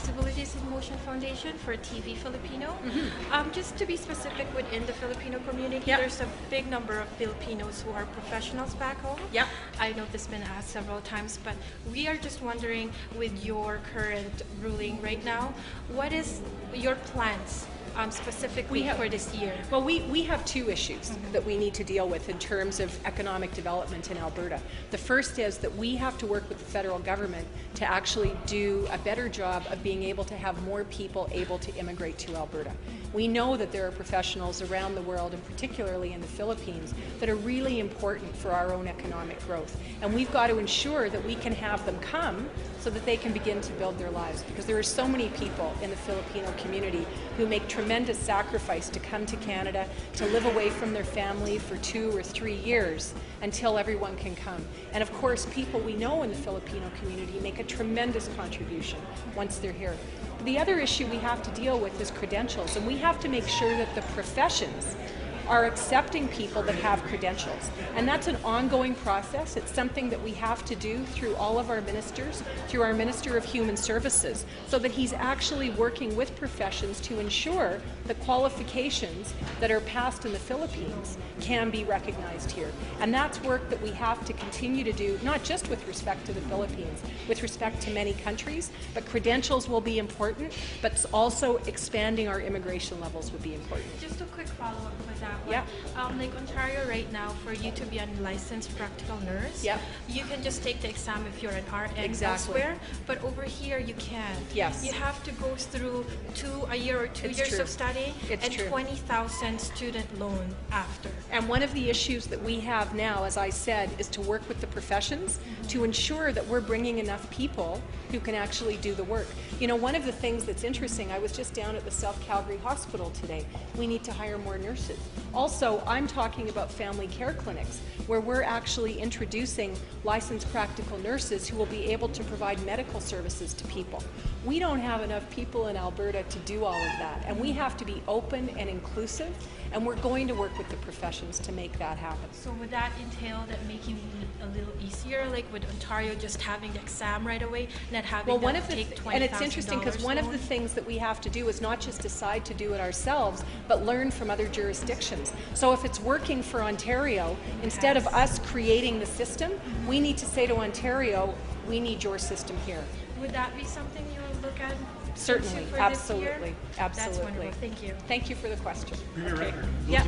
Possibilities in Motion Foundation for TVPilipino. Just to be specific, within the Filipino community, there's a big number of Filipinos who are professionals back home. I know this has been asked several times, but we are just wondering, with your current ruling right now, what is your plans specifically for this year? Well, we have two issues that we need to deal with in terms of economic development in Alberta. The first is that we have to work with the federal government to actually do a better job of being able to have more people able to immigrate to Alberta. We know that there are professionals around the world, and particularly in the Philippines, that are really important for our own economic growth. And we've got to ensure that we can have them come so that they can begin to build their lives, because there are so many people in the Filipino community who make tremendous sacrifice to come to Canada, to live away from their family for 2 or 3 years until everyone can come. And of course, people we know in the Filipino community make a tremendous contribution once they're here. The other issue we have to deal with is credentials, and we have to make sure that the professions are accepting people that have credentials. And that's an ongoing process. It's something that we have to do through all of our ministers, through our Minister of Human Services, so that he's actually working with professions to ensure the qualifications that are passed in the Philippines can be recognized here. And that's work that we have to continue to do, not just with respect to the Philippines, with respect to many countries, but credentials will be important, but also expanding our immigration levels would be important. Just a quick follow-up with that one. Like Ontario right now, for you to be a licensed practical nurse, you can just take the exam if you're an RN elsewhere, but over here you can't. You have to go through a year or 2 years of study and 20,000 student loan after. And one of the issues that we have now, as I said, is to work with the professions to ensure that we're bringing enough people who can actually do the work. You know, one of the things that's interesting, I was just down at the South Calgary Hospital today. We need to hire more nurses. Also, I'm talking about family care clinics, where we're actually introducing licensed practical nurses who will be able to provide medical services to people. We don't have enough people in Alberta to do all of that, and we have to be open and inclusive, and we're going to work with the professions to make that happen. So would that entail that making it a little easier, like with Ontario just having the exam right away, not having to take $20,000? And it's interesting because one of the things that we have to do is not just decide to do it ourselves, but learn from other jurisdictions. So if it's working for Ontario, instead of us creating the system, we need to say to Ontario, we need your system here. Would that be something you would look at? Certainly, absolutely, absolutely. That's wonderful. Thank you. Thank you for the question. Okay. Yeah.